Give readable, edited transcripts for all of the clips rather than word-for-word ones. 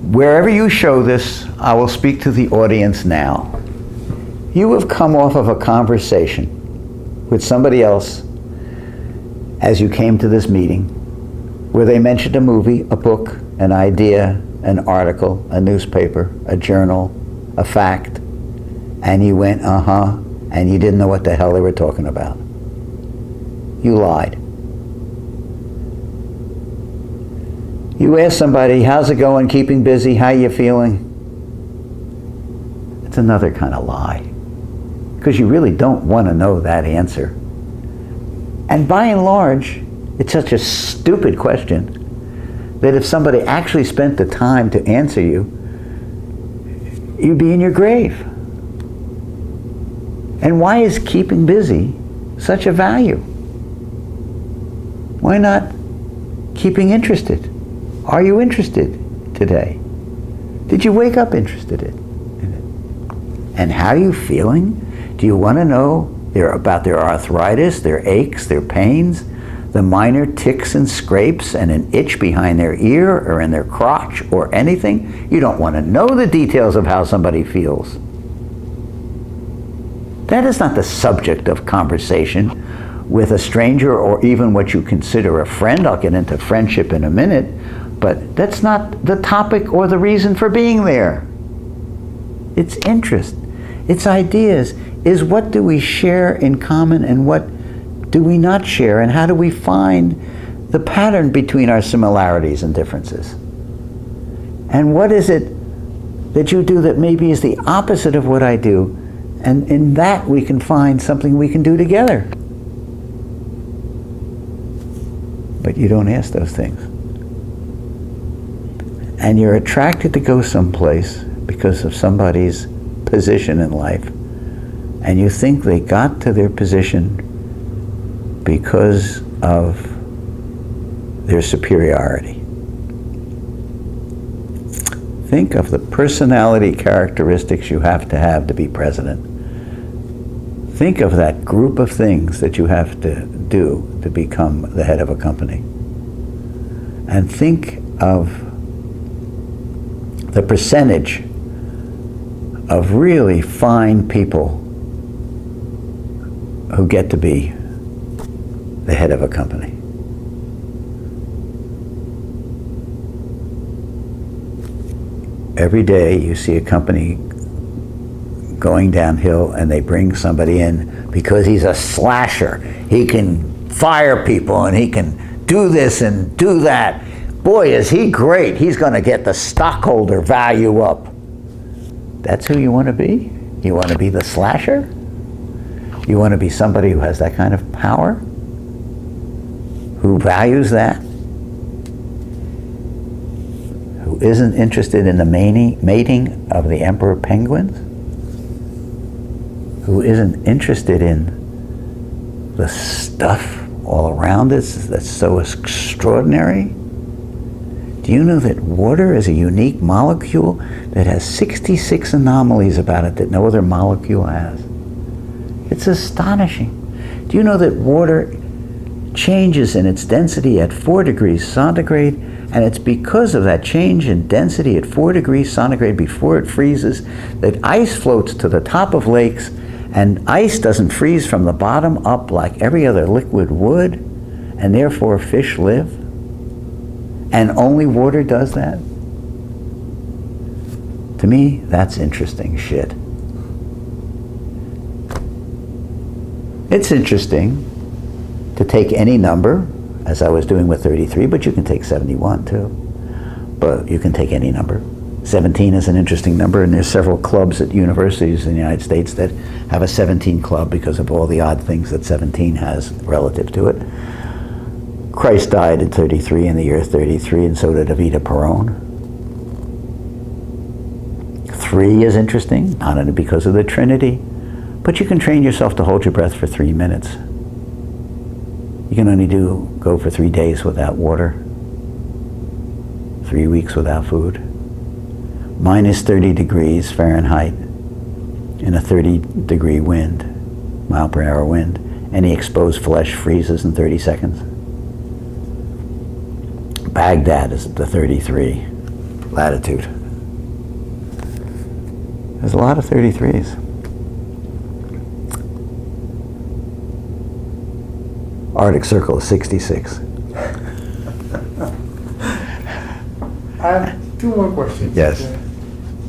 Wherever you show this, I will speak to the audience now. You have come off of a conversation with somebody else as you came to this meeting, where they mentioned a movie, a book, an idea, an article, a newspaper, a journal, a fact, and you went, uh-huh, and you didn't know what the hell they were talking about. You lied. You ask somebody, how's it going, keeping busy, how you feeling? It's another kind of lie, because you really don't want to know that answer. And by and large, it's such a stupid question that if somebody actually spent the time to answer you, you'd be in your grave. And why is keeping busy such a value? Why not keeping interested? Are you interested today? Did you wake up interested in it? And how are you feeling? Do you want to know about their arthritis, their aches, their pains, the minor ticks and scrapes and an itch behind their ear or in their crotch or anything? You don't want to know the details of how somebody feels. That is not the subject of conversation with a stranger or even what you consider a friend. I'll get into friendship in a minute, but that's not the topic or the reason for being there. It's interest, it's ideas, is what do we share in common and what do we not share, and how do we find the pattern between our similarities and differences? And what is it that you do that maybe is the opposite of what I do? And in that we can find something we can do together. But you don't ask those things. And you're attracted to go someplace because of somebody's position in life. And you think they got to their position because of their superiority. Think of the personality characteristics you have to be president. Think of that group of things that you have to do to become the head of a company. And think of the percentage of really fine people who get to be the head of a company. Every day you see a company going downhill and they bring somebody in because he's a slasher. He can fire people and he can do this and do that. Boy, is he great. He's going to get the stockholder value up. That's who you want to be? You want to be the slasher? You want to be somebody who has that kind of power? Who values that? Who isn't interested in the mating of the emperor penguins? Who isn't interested in the stuff all around us that's so extraordinary? Do you know that water is a unique molecule that has 66 anomalies about it that no other molecule has? It's astonishing. Do you know that water changes in its density at 4 degrees centigrade, and it's because of that change in density at 4 degrees centigrade before it freezes that ice floats to the top of lakes, and ice doesn't freeze from the bottom up like every other liquid would, and therefore fish live? And only water does that? To me, that's interesting shit. It's interesting to take any number, as I was doing with 33, but you can take 71 too. But you can take any number. 17 is an interesting number, and there's several clubs at universities in the United States that have a 17 club because of all the odd things that 17 has relative to it. Christ died at 33 in the year 33, and so did Evita Peron. 3 is interesting, not only because of the Trinity, but you can train yourself to hold your breath for 3 minutes. You can only go for 3 days without water, 3 weeks without food. Minus 30 degrees Fahrenheit in a 30-degree wind, mile per hour wind. Any exposed flesh freezes in 30 seconds. Baghdad is at the 33. latitude. There's a lot of 33s. Arctic Circle is 66. I have two more questions. Yes.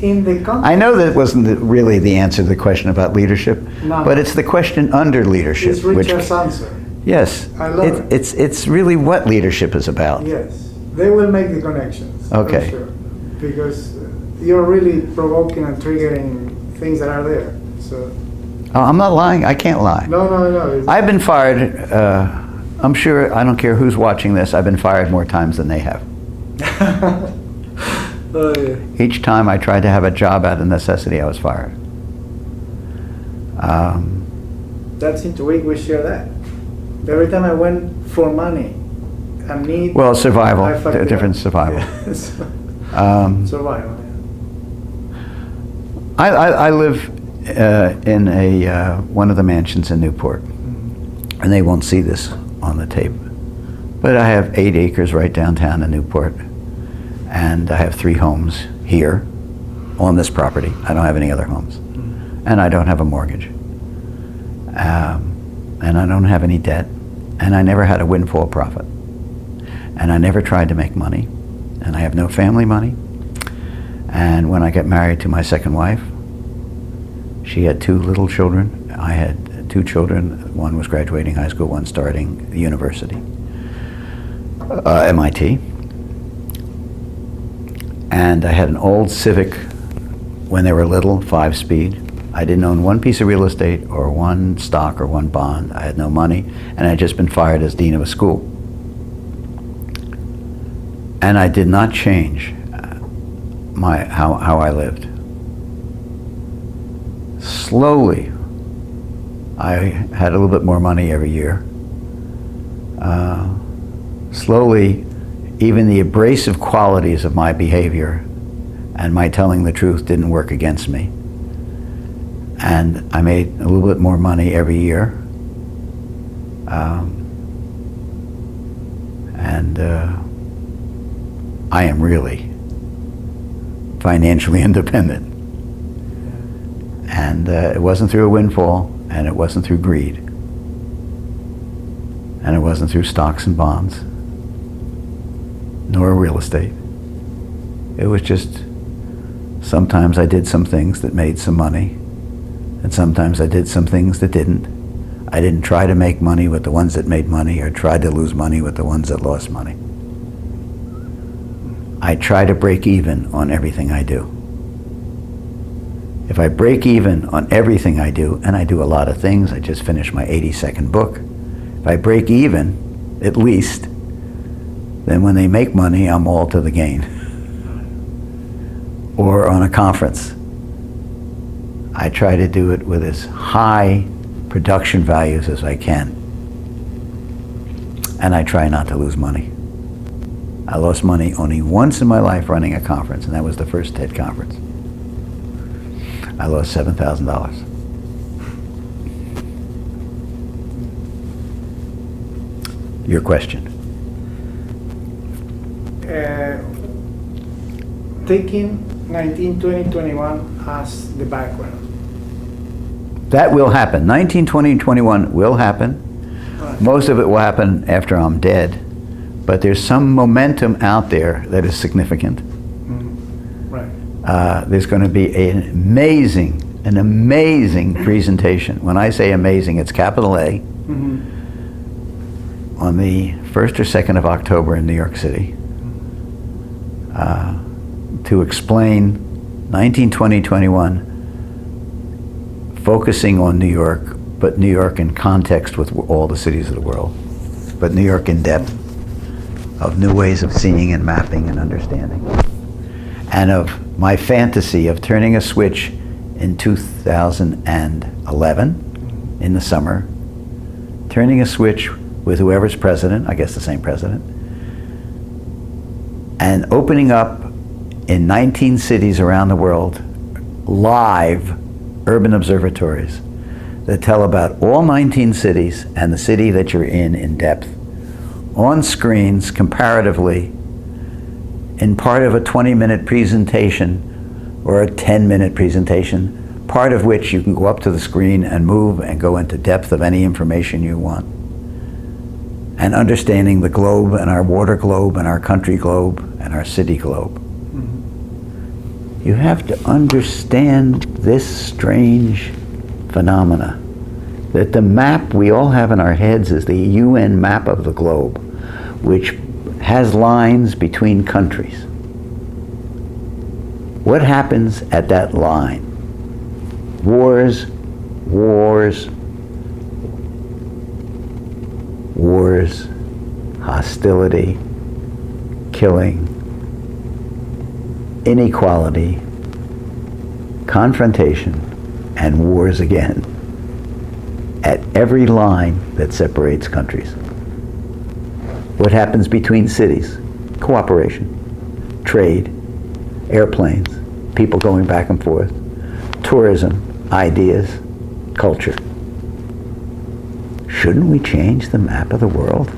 In the context, I know that wasn't really the answer to the question about leadership, No. but it's the question under leadership. it's Richard's answer. Yes, I love it. It's really what leadership is about. Yes, they will make the connections. Okay. For sure. Because you're really provoking and triggering things that are there. So Oh, I'm not lying. I can't lie. no. It's, I've been fired. I'm sure. I don't care who's watching this. I've been fired more times than they have. oh, yeah. Each time I tried to have a job out of necessity, I was fired. That's into we share that. Every time I went for money and need. Well, survival. I fucked it Different up. survival. Yeah. Survival. Yeah. I live in one of the mansions in Newport, and they won't see this on the tape, but I have 8 acres right downtown in Newport, and I have 3 homes here on this property. I don't have any other homes, and I don't have a mortgage, and I don't have any debt, and I never had a windfall profit, and I never tried to make money, and I have no family money. And when I got married to my second wife, she had 2 little children. I had 2 children. One was graduating high school, one starting the university, MIT. And I had an old Civic when they were little, 5-speed. I didn't own one piece of real estate or one stock or one bond. I had no money, and I had just been fired as dean of a school. And I did not change how I lived. Slowly, I had a little bit more money every year. Slowly, even the abrasive qualities of my behavior and my telling the truth didn't work against me. And I made a little bit more money every year. I am really financially independent. And it wasn't through a windfall, and it wasn't through greed, and it wasn't through stocks and bonds, nor real estate. It was just, sometimes I did some things that made some money, and sometimes I did some things that didn't. I didn't try to make money with the ones that made money, or tried to lose money with the ones that lost money. I try to break even on everything I do. If I break even on everything I do, and I do a lot of things, I just finished my 82nd book. If I break even, at least, then when they make money, I'm all to the gain. Or on a conference, I try to do it with as high production values as I can. And I try not to lose money. I lost money only once in my life running a conference, and that was the first TED conference. I lost $7,000. Your question. Taking 19, 20, 21 as the background. That will happen. 19, 20, 21 will happen. Right. Most of it will happen after I'm dead. But there's some momentum out there that is significant. Right. There's going to be an amazing presentation. When I say amazing, it's capital A. On the 1st or 2nd of October in New York City, to explain 19, 20, 21, focusing on New York, but New York in context with all the cities of the world, but New York in depth, of new ways of seeing and mapping and understanding, and of my fantasy of turning a switch in 2011 in the summer, turning a switch with whoever's president, I guess the same president, and opening up in 19 cities around the world live urban observatories that tell about all 19 cities and the city that you're in depth, on screens comparatively in part of a 20-minute presentation or a 10-minute presentation, part of which you can go up to the screen and move and go into depth of any information you want. And understanding the globe and our water globe and our country globe and our city globe. Mm-hmm. You have to understand this strange phenomena, that the map we all have in our heads is the UN map of the globe, which has lines between countries. What happens at that line? Wars, wars, wars, hostility, killing, inequality, confrontation, and wars again at every line that separates countries. What happens between cities? Cooperation, trade, airplanes, people going back and forth, tourism, ideas, culture. Shouldn't we change the map of the world?